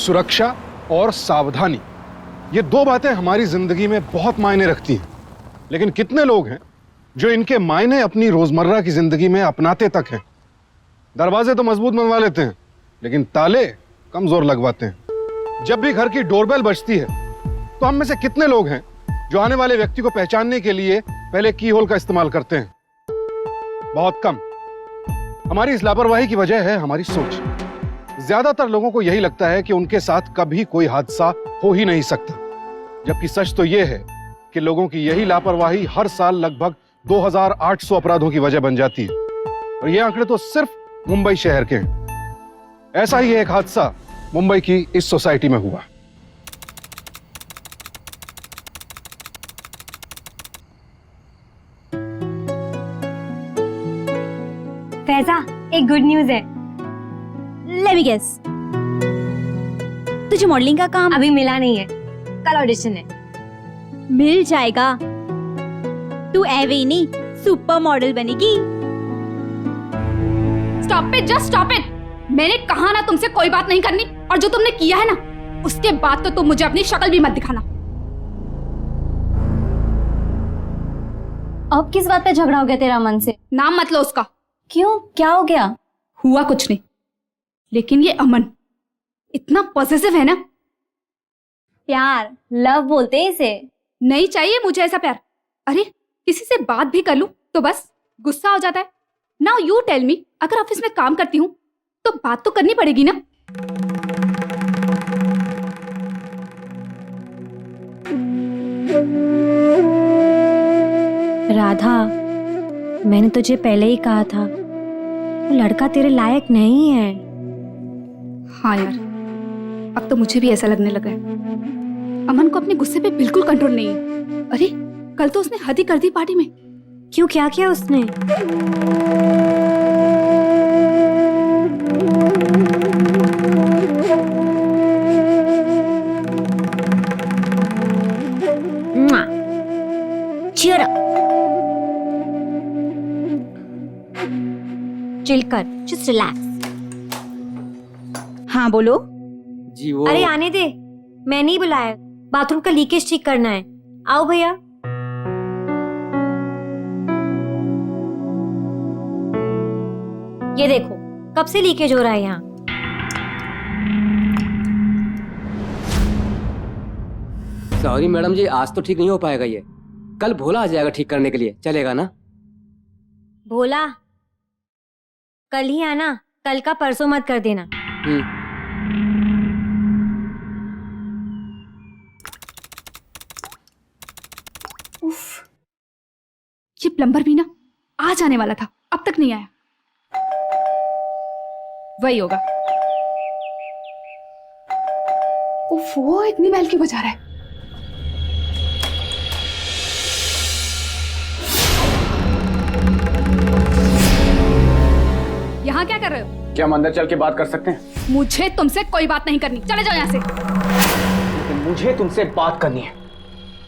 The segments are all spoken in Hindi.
सुरक्षा और सावधानी, ये दो बातें हमारी जिंदगी में बहुत मायने रखती हैं। लेकिन कितने लोग हैं जो इनके मायने अपनी रोजमर्रा की जिंदगी में अपनाते तक हैं। दरवाजे तो मजबूत बनवा लेते हैं, लेकिन ताले कमजोर लगवाते हैं। जब भी घर की डोरबेल बजती है तो हम में से कितने लोग हैं जो आने वाले व्यक्ति को पहचानने के लिए पहले की होल का इस्तेमाल करते हैं? बहुत कम। हमारी इस लापरवाही की वजह है हमारी सोच। ज्यादातर लोगों को यही लगता है कि उनके साथ कभी कोई हादसा हो ही नहीं सकता, जबकि सच तो यह है कि लोगों की यही लापरवाही हर साल लगभग 2800 अपराधों की वजह बन जाती है। और ये आंकड़े तो सिर्फ मुंबई शहर के हैं। ऐसा ही एक हादसा मुंबई की इस सोसाइटी में हुआ। फैजा, एक गुड न्यूज है। लेट मी गेस, तुझे मॉडलिंग का काम अभी मिला नहीं है, कल ऑडिशन है। मिल जाएगा। तू एवे नहीं सुपर मॉडल बनेगी। Stop it, just stop it. मैंने कहा ना तुमसे कोई बात नहीं करनी, और जो तुमने किया है ना उसके बाद तो तुम मुझे अपनी शक्ल भी मत दिखाना। अब किस बात पे झगड़ा हो गया तेरा मन से? नाम मत लो उसका। क्यों, क्या हो गया? हुआ कुछ नहीं, लेकिन ये अमन इतना पॉसेसिव है ना। प्यार, लव बोलते हैं इसे। नहीं चाहिए मुझे ऐसा प्यार। अरे किसी से बात भी कर लूं तो बस गुस्सा हो जाता है। नाउ यू टेल मी, अगर ऑफिस में काम करती हूँ तो बात तो करनी पड़ेगी ना। राधा, मैंने तुझे पहले ही कहा था, वो लड़का तेरे लायक नहीं है। हाँ यार, अब तो मुझे भी ऐसा लगने लगा है। अमन को अपने गुस्से पे बिल्कुल कंट्रोल नहीं है। अरे कल तो उसने हद ही कर दी पार्टी में। क्यों, क्या किया उसने? Cheer up. चिल कर, just relax. हाँ बोलो। जी वो अरे आने दे, मैं नहीं बुलाया। बाथरूम का लीकेज ठीक करना है। आओ भैया। ये देखो, कब से लीकेज हो रहा है यहाँ। सॉरी मैडम जी, आज तो ठीक नहीं हो पाएगा ये। कल भोला आ जाएगा ठीक करने के लिए, चलेगा ना? भोला कल ही आना, कल का परसों मत कर देना। उफ, ये प्लम्बर भी ना आ जाने वाला था, अब तक नहीं आया। वही होगा। उफ, वो इतनी महल क्यों बजा रहा है? यहाँ क्या कर रहे हो? क्या हम अंदर चल के बात कर सकते हैं? मुझे तुमसे कोई बात नहीं करनी, चले जाओ यहाँ से। लेकिन मुझे तुमसे बात करनी है।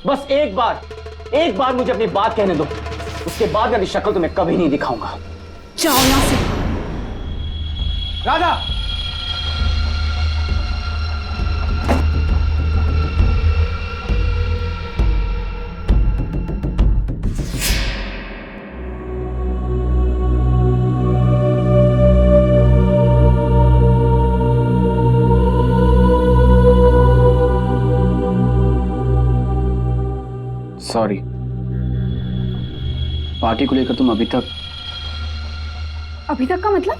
बस एक बार मुझे अपनी बात कहने दो। उसके बाद मेरी शक्ल तुम्हें कभी नहीं दिखाऊंगा। जाओ यहाँ से। राधा, सॉरी। पार्टी को लेकर तुम अभी तक का मतलब?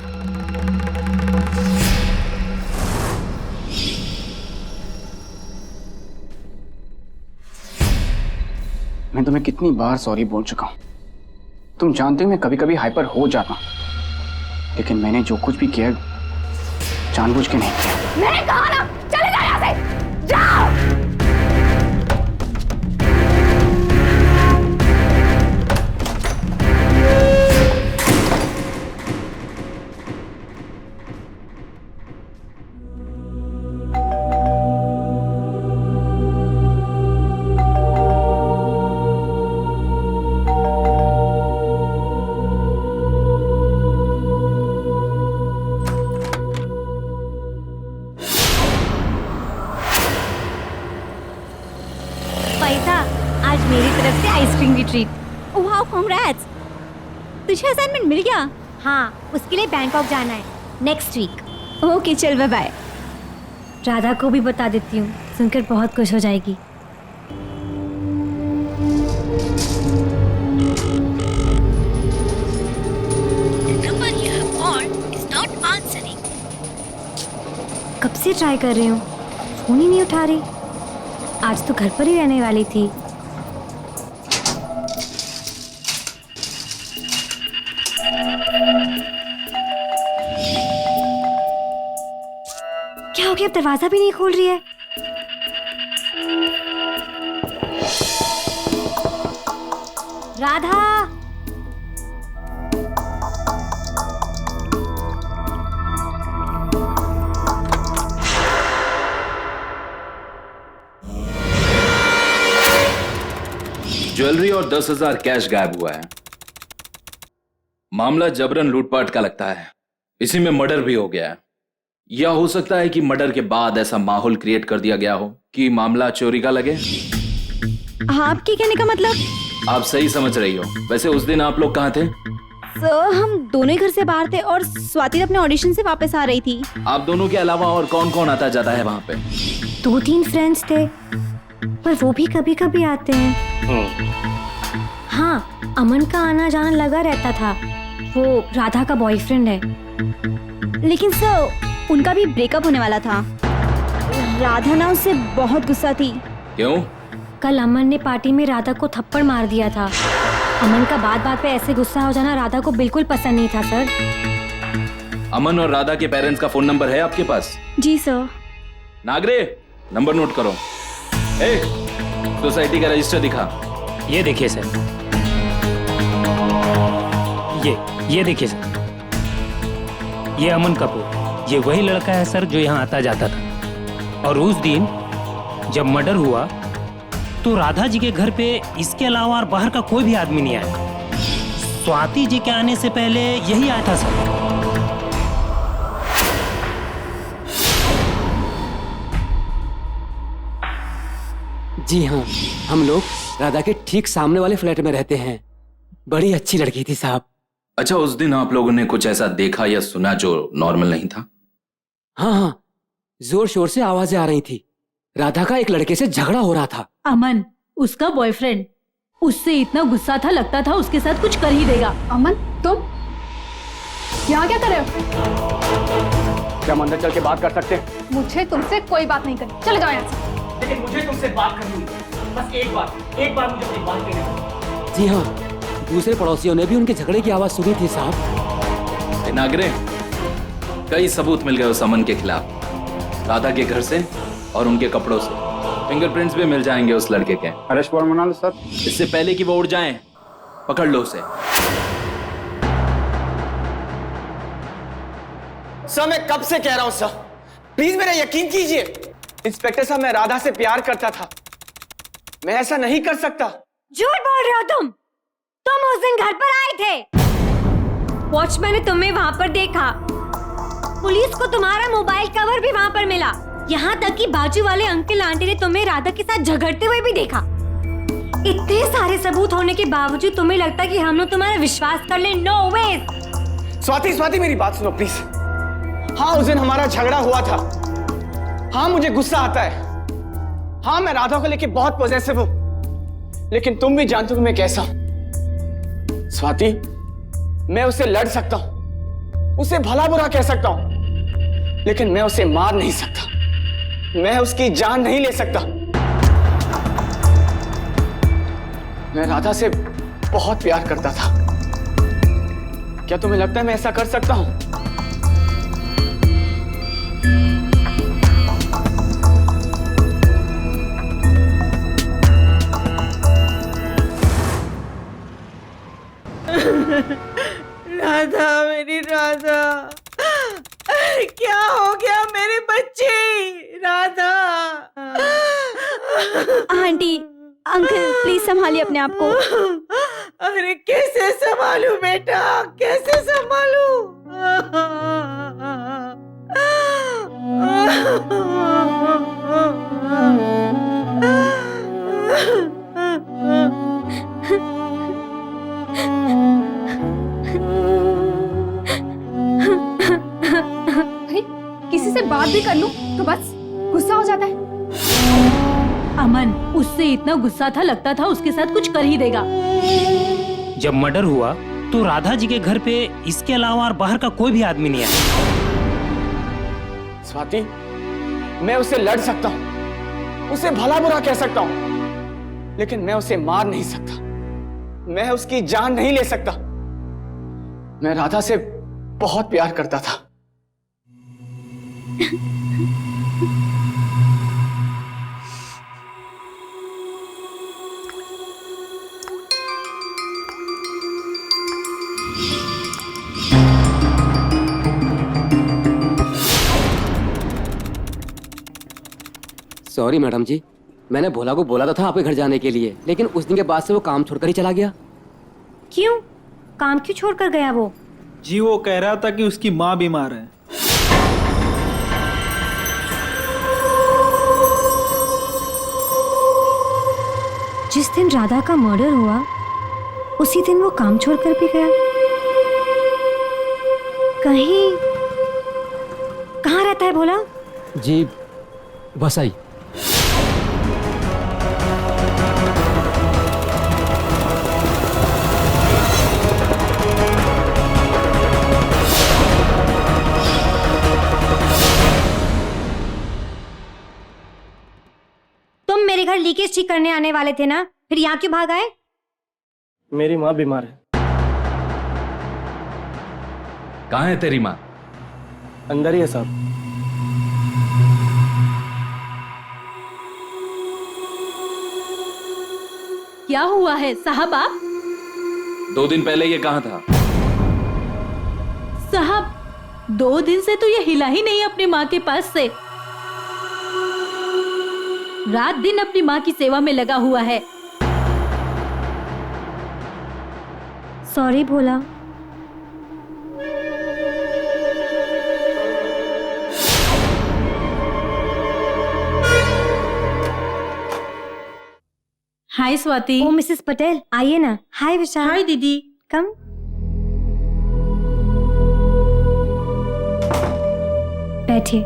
मैं तुम्हें कितनी बार सॉरी बोल चुका हूं। तुम जानते हो मैं कभी कभी हाइपर हो जाता हूं, लेकिन मैंने जो कुछ भी किया जानबूझ के नहीं किया। मैंने कहा ना, चले जाओ यहाँ से, जाओ। Shopping retreat. वाओ कांग्रेट्स, तुझे असाइनमेंट मिल गया? हाँ, उसके लिए बैंकॉक जाना है नेक्स्ट वीक। ओके चल बाय बाय। राधा को भी बता देती हूँ, सुनकर बहुत खुश हो जाएगी। कब से ट्राई कर रही हूँ, फोन ही नहीं उठा रही। आज तो घर पर ही रहने वाली थी। क्या हो गया, अब दरवाजा भी नहीं खोल रही है। राधा, ज्वेलरी और 10,000 कैश गायब हुआ है। मामला जबरन लूटपाट का लगता है, इसी में मर्डर भी हो गया है। या हो सकता है कि मर्डर के बाद ऐसा माहौल क्रिएट कर दिया गया हो कि मामला चोरी का लगे। आपके कहने का मतलब? आप सही समझ रही हो। वैसे उस दिन आप लोग कहाँ थे? हम दोनों ही घर से बाहर थे और स्वाति अपने ऑडिशन से वापस आ रही थी। आप दोनों के अलावा और कौन कौन आता जाता है वहां पे? 2-3 फ्रेंड्स थे, पर वो भी कभी कभी आते हैं। हाँ, अमन का आना जाना लगा रहता था। वो राधा का बॉयफ्रेंड है। लेकिन सर, उनका भी ब्रेकअप होने वाला था। राधा ना उससे बहुत गुस्सा थी। क्यों? कल अमन ने पार्टी में राधा को थप्पड़ मार दिया था। अमन का बात बात पे ऐसे गुस्सा हो जाना राधा को बिल्कुल पसंद नहीं था सर। अमन और राधा के पेरेंट्स का फोन नंबर है आपके पास? जी सर। नागरे, नंबर नोट करो। ए, सोसाइटी का रजिस्टर दिखा। ये देखिए सर, ये देखिए सर, ये अमन कपूर, ये वही लड़का है सर जो यहाँ आता जाता था। और उस दिन जब मर्डर हुआ तो राधा जी के घर पे इसके अलावा और बाहर का कोई भी आदमी नहीं आया। स्वाति जी के आने से पहले यही आया था सर। जी हाँ, हम लोग राधा के ठीक सामने वाले फ्लैट में रहते हैं। बड़ी अच्छी लड़की थी साहब। अच्छा, उस दिन आप लोगों ने कुछ ऐसा देखा या सुना जो नॉर्मल नहीं था? हाँ, जोर शोर से आवाजें आ रही थी। राधा का एक लड़के से झगड़ा हो रहा था। अमन, उसका बॉयफ्रेंड, उससे इतना गुस्सा था, लगता था उसके साथ कुछ कर ही देगा। अमन, तुम यहाँ क्या कर रहे हो? क्या हम अंदर चल के बात कर सकते हैं? मुझे तुमसे कोई बात नहीं करनी, चले जाओ यहाँ से। लेकिन मुझे तुमसे बात करनी है, बस एक बार मुझे अपनी बात कहना। जी हाँ, दूसरे पड़ोसियों ने भी उनके झगड़े की आवाज सुनी थी साहब। नागरे, कई सबूत मिल गए उस अमन के खिलाफ, राधा के घर से और उनके कपड़ों से। फिंगरप्रिंट्स भी मिल जाएंगे उस लड़के के। अरेस्ट वारंट बना लो सर। इससे पहले कि वो उड़ जाएं, पकड़ लो उसे। सर, मैं कब से कह रहा हूं सर, प्लीज मेरा यकीन कीजिए। इंस्पेक्टर साहब, मैं राधा से प्यार करता था, मैं ऐसा नहीं कर सकता। झूठ बोल रहे हो तुम उस दिन घर पर आए थे। वॉचमैन ने तुम्हें वहाँ पर देखा। पुलिस को तुम्हारा मोबाइल कवर भी वहाँ पर मिला। यहाँ तक कि बाजू वाले अंकल आंटी ने तुम्हें राधा के साथ झगड़ते हुए भी देखा। इतने सारे सबूत होने के बावजूद तुम्हें लगता कि हम लोग तुम्हारा विश्वास कर ले? नो वे। स्वाति, मेरी बात सुनो प्लीज। हाँ, उस दिन हमारा झगड़ा हुआ था। हाँ, मुझे गुस्सा आता है। हाँ, मैं राधा को लेके बहुत पॉजेसिव हूं, लेकिन तुम भी जानते हो कि मैं कैसा हूं। स्वाति, मैं उससे लड़ सकता हूं, उसे भला बुरा कह सकता हूं, लेकिन मैं उसे मार नहीं सकता, मैं उसकी जान नहीं ले सकता। मैं राधा से बहुत प्यार करता था। क्या तुम्हें लगता है मैं ऐसा कर सकता हूं? राधा, मेरी राधा, क्या हो गया मेरे बच्चे? राधा। आंटी, अंकल, प्लीज संभालिए अपने आप को। अरे कैसे संभालूं बेटा, कैसे संभालूं? बात भी कर लूं तो बस गुस्सा हो जाता है। अमन, उससे इतना गुस्सा था, लगता था उसके साथ कुछ कर ही देगा। जब मर्डर हुआ तो राधा जी के घर पे इसके अलावा और बाहर का कोई भी आदमी नहीं आया। स्वाति, मैं उससे लड़ सकता हूं, उसे भला बुरा कह सकता हूं, लेकिन मैं उसे मार नहीं सकता, मैं उसकी जान नहीं ले सकता। मैं राधा से बहुत प्यार करता था। सॉरी मैडम जी, मैंने भोला को बोला तो था आपके घर जाने के लिए, लेकिन उस दिन के बाद से वो काम छोड़कर ही चला गया। क्यों? काम क्यों छोड़कर गया वो? जी वो कह रहा था कि उसकी माँ बीमार है। जिस दिन राधा का मर्डर हुआ उसी दिन वो काम छोड़कर भी गया। कहाँ रहता है भोला? जी बस आई। तुम मेरे घर लीकेज ठीक करने आने वाले थे ना, फिर यहाँ क्यों भाग आए? मेरी माँ बीमार है। कहाँ है तेरी माँ? अंदर ही है साहब। क्या हुआ है साहब? आप 2 दिन पहले ये कहाँ था? साहब 2 दिन से तो ये हिला ही नहीं अपनी माँ के पास से। रात दिन अपनी माँ की सेवा में लगा हुआ है। सॉरी भोला। हाय स्वाति। ओ मिसेस पटेल, आइए ना। हाय विशाल। हाय दीदी। कम। बैठिए।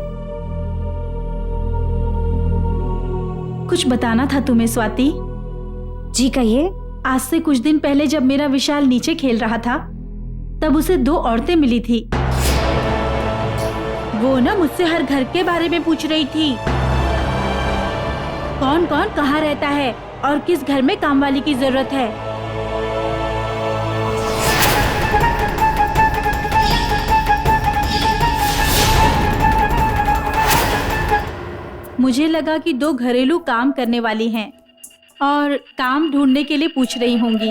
कुछ बताना था तुम्हें स्वाति। जी कहिए। आज से कुछ दिन पहले जब मेरा विशाल नीचे खेल रहा था तब उसे 2 औरतें मिली थी। वो ना मुझसे हर घर के बारे में पूछ रही थी, कौन कौन कहाँ रहता है और किस घर में कामवाली की जरूरत है। मुझे लगा कि 2 घरेलू काम करने वाली हैं और काम ढूंढने के लिए पूछ रही होंगी,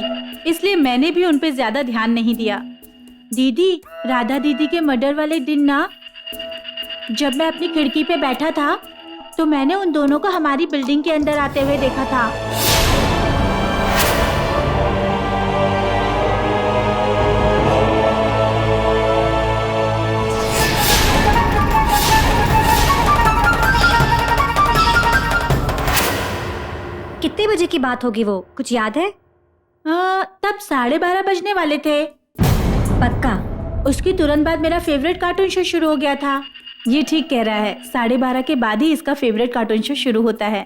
इसलिए मैंने भी उन पे ज्यादा ध्यान नहीं दिया। दीदी, राधा दीदी के मर्डर वाले दिन ना, जब मैं अपनी खिड़की पे बैठा था तो मैंने उन दोनों को हमारी बिल्डिंग के अंदर आते हुए देखा था। कितने बजे की बात होगी वो, कुछ याद है? तब 12:30 बजने वाले थे। पक्का? उसके तुरंत बाद मेरा फेवरेट कार्टून शो शुरू हो गया था। ये ठीक कह रहा है, 12:30 के बाद ही इसका फेवरेट कार्टून शो शुरू होता है।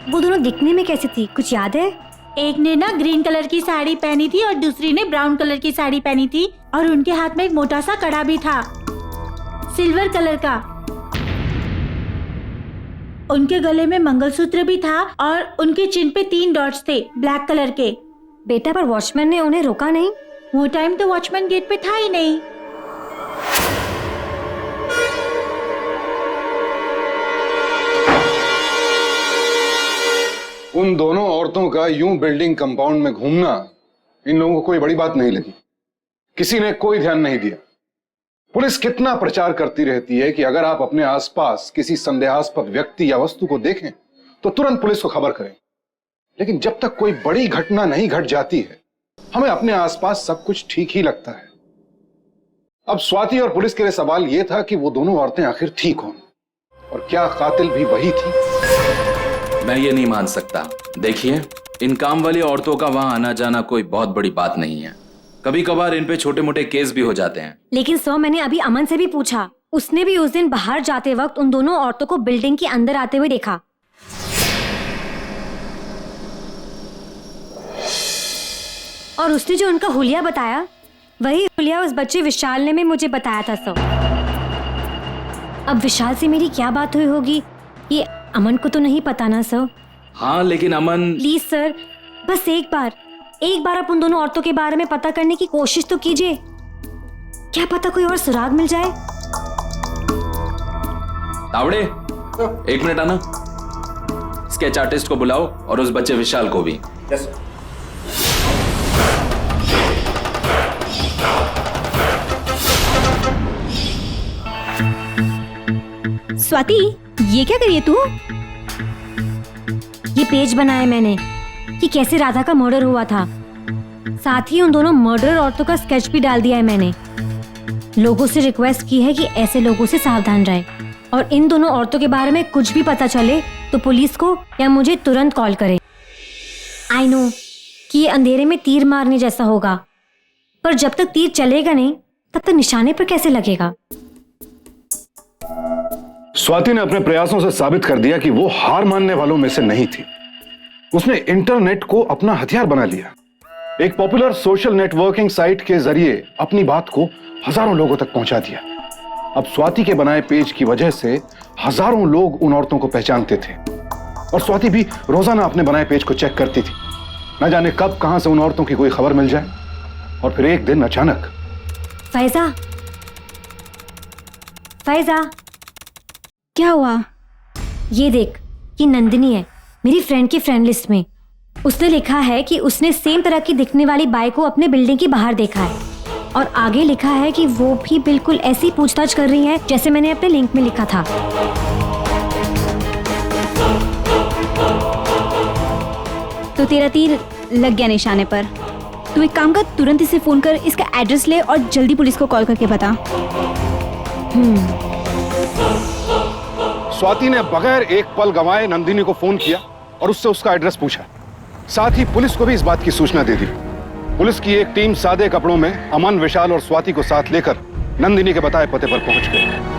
वो दोनों दिखने में कैसी थी, कुछ याद है? एक ने ना ग्रीन कलर की साड़ी पहनी थी और दूसरी ने ब्राउन कलर की साड़ी पहनी थी और उनके हाथ में एक मोटा सा कड़ा भी था, सिल्वर कलर का। उनके गले में मंगलसूत्र भी था और उनके चिन पे 3 डॉट्स थे, ब्लैक कलर के। बेटा, पर वॉचमैन ने उन्हें रोका नहीं? वो टाइम तो वॉचमैन गेट पे था ही नहीं। उन दोनों औरतों का यूं बिल्डिंग कंपाउंड में घूमना इन लोगों को कोई बड़ी बात नहीं लगी। किसी ने कोई ध्यान नहीं दिया। पुलिस कितना प्रचार करती रहती है कि अगर आप अपने आसपास किसी संदेहास्पद व्यक्ति या वस्तु को देखें तो तुरंत पुलिस को खबर करें, लेकिन जब तक कोई बड़ी घटना नहीं घट जाती है हमें अपने आसपास सब कुछ ठीक ही लगता है। अब स्वाति और पुलिस के लिए सवाल यह था कि वो दोनों औरतें आखिर थी कौन और क्या कातिल भी वही थी? मैं ये नहीं मान सकता। देखिए, इन काम वाली औरतों का वहां आना जाना कोई बहुत बड़ी बात नहीं है। कभी कभार इन पे छोटे मोटे केस भी हो जाते हैं। लेकिन सर मैंने अभी अमन से भी पूछा, उसने भी उस दिन बाहर जाते वक्त उन दोनों औरतों को बिल्डिंग के अंदर आते हुए देखा। और उसने जो उनका हुलिया बताया वही हुलिया उस बच्चे विशाल ने भी मुझे बताया था सर। अब विशाल से मेरी क्या बात हुई होगी ये अमन को तो नहीं पता ना सर। हाँ लेकिन अमन। प्लीज सर, बस एक बार आप उन दोनों औरतों के बारे में पता करने की कोशिश तो कीजिए। क्या पता कोई और सुराग मिल जाए। तावड़े, एक मिनट आना। स्केच आर्टिस्ट को बुलाओ और उस बच्चे विशाल को भी। यस। स्वाति, ये क्या करिए तू? ये पेज बनाया मैंने कि कैसे राधा का मर्डर हुआ था। साथ ही उन दोनों मर्डर औरतों का स्केच भी डाल दिया है मैंने। लोगों से रिक्वेस्ट की है कि ऐसे लोगों से सावधान रहे और इन दोनों औरतों के बारे में कुछ भी पता चले तो पुलिस को या मुझे तुरंत कॉल करें। आई नो कि ये अंधेरे में तीर मारने जैसा होगा, पर जब तक तीर चलेगा नहीं तब तक निशाने पर कैसे लगेगा। स्वाति ने अपने प्रयासों से साबित कर दिया कि वो हार मानने वालों में से नहीं थी। उसने इंटरनेट को अपना हथियार बना लिया। एक पॉपुलर सोशल नेटवर्किंग साइट के जरिए अपनी बात को हजारों लोगों तक पहुंचा दिया। अब स्वाति के बनाए पेज की वजह से हजारों लोग उन औरतों को पहचानते थे और स्वाति भी रोजाना अपने बनाए पेज को चेक करती थी। न जाने कब कहां से उन औरतों की कोई खबर मिल जाए और फिर एक दिन अचानक। फैजा, फैजा, क्या हुआ? ये देख, ये नंदिनी है मेरी फ्रेंड की फ्रेंड लिस्ट में। उसने लिखा है कि उसने सेम तरह की दिखने वाली बाई को अपने बिल्डिंग के बाहर देखा है और आगे लिखा है कि वो भी बिल्कुल ऐसी पूछताछ कर रही है जैसे मैंने अपने लिंक में लिखा था। तो तेरा तीर लग गया निशाने पर। तू एक काम कर, तुरंत इसे फोन कर, इसका एड्रेस ले और जल्दी पुलिस को कॉल करके बता। स्वाति ने बगैर एक पल गंवाए नंदिनी को फोन किया और उससे उसका एड्रेस पूछा। साथ ही पुलिस को भी इस बात की सूचना दे दी। पुलिस की एक टीम सादे कपड़ों में अमन, विशाल और स्वाति को साथ लेकर नंदिनी के बताए पते पर पहुंच गई।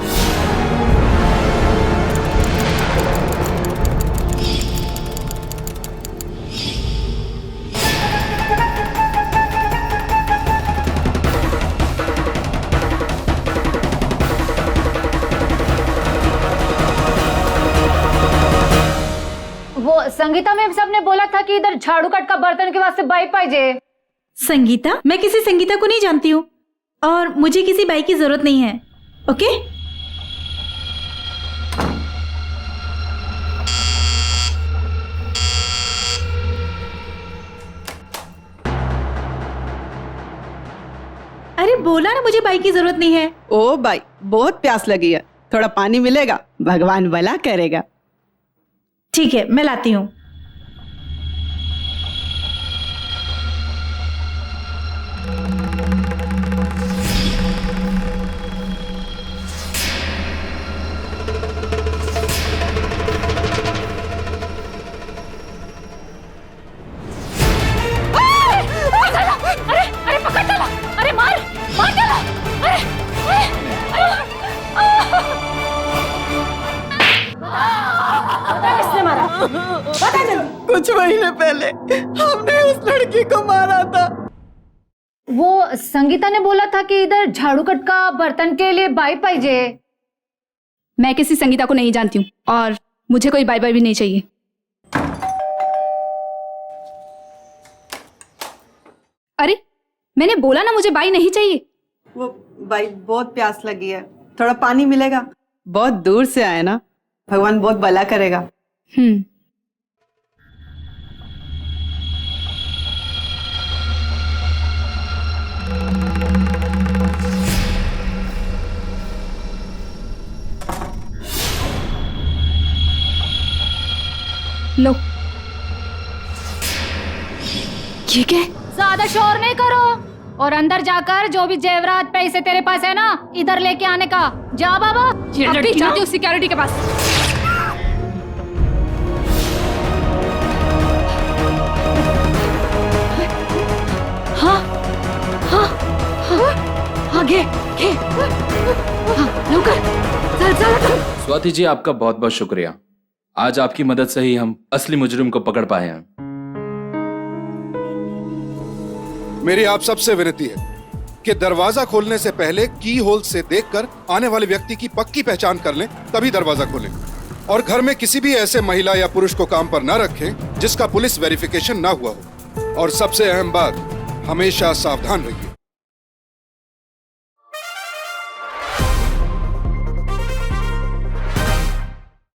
वो संगीता में सबने बोला था कि इधर झाड़ू कट का बर्तन के वास्ते बाई पाइजे। संगीता? मैं किसी संगीता को नहीं जानती हूँ और मुझे किसी बाई की जरूरत नहीं है। ओके? अरे बोला ना मुझे बाई की जरूरत नहीं है। ओ बाई, बहुत प्यास लगी है, थोड़ा पानी मिलेगा? भगवान भला करेगा। ठीक है, मैं लाती हूँ। अरे पकड़ डाला, अरे मार डाला, किसने मारा? बता जल्दी। कुछ महीने पहले हमने उस लड़की को मारा था। वो संगीता ने बोला था कि इधर झाड़ू कट का बर्तन के लिए बाई पाइजे। मैं किसी संगीता को नहीं जानती हूँ और मुझे कोई बाई बाई भी नहीं चाहिए। अरे मैंने बोला ना मुझे बाई नहीं चाहिए। वो बाई, बहुत प्यास लगी है, थोड़ा पानी मिलेगा? बहुत दूर से आए ना, भगवान बहुत भला करेगा। लो, ये क्या? ज्यादा शोर नहीं करो और अंदर जाकर जो भी जेवरात पैसे तेरे पास है ना इधर लेके आने का। जा बाबा। अभी जाती हूँ सिक्योरिटी के पास। हाँ हाँ स्वाति जी, आपका बहुत बहुत शुक्रिया। आज आपकी मदद से ही हम असली मुजरिम को पकड़ पाए हैं। मेरी आप सबसे विनती है कि दरवाजा खोलने से पहले की होल से देखकर आने वाले व्यक्ति की पक्की पहचान कर लें, तभी दरवाजा खोलें। और घर में किसी भी ऐसे महिला या पुरुष को काम पर न रखें जिसका पुलिस वेरिफिकेशन ना हुआ हो। और सबसे अहम बात, हमेशा सावधान रहिए।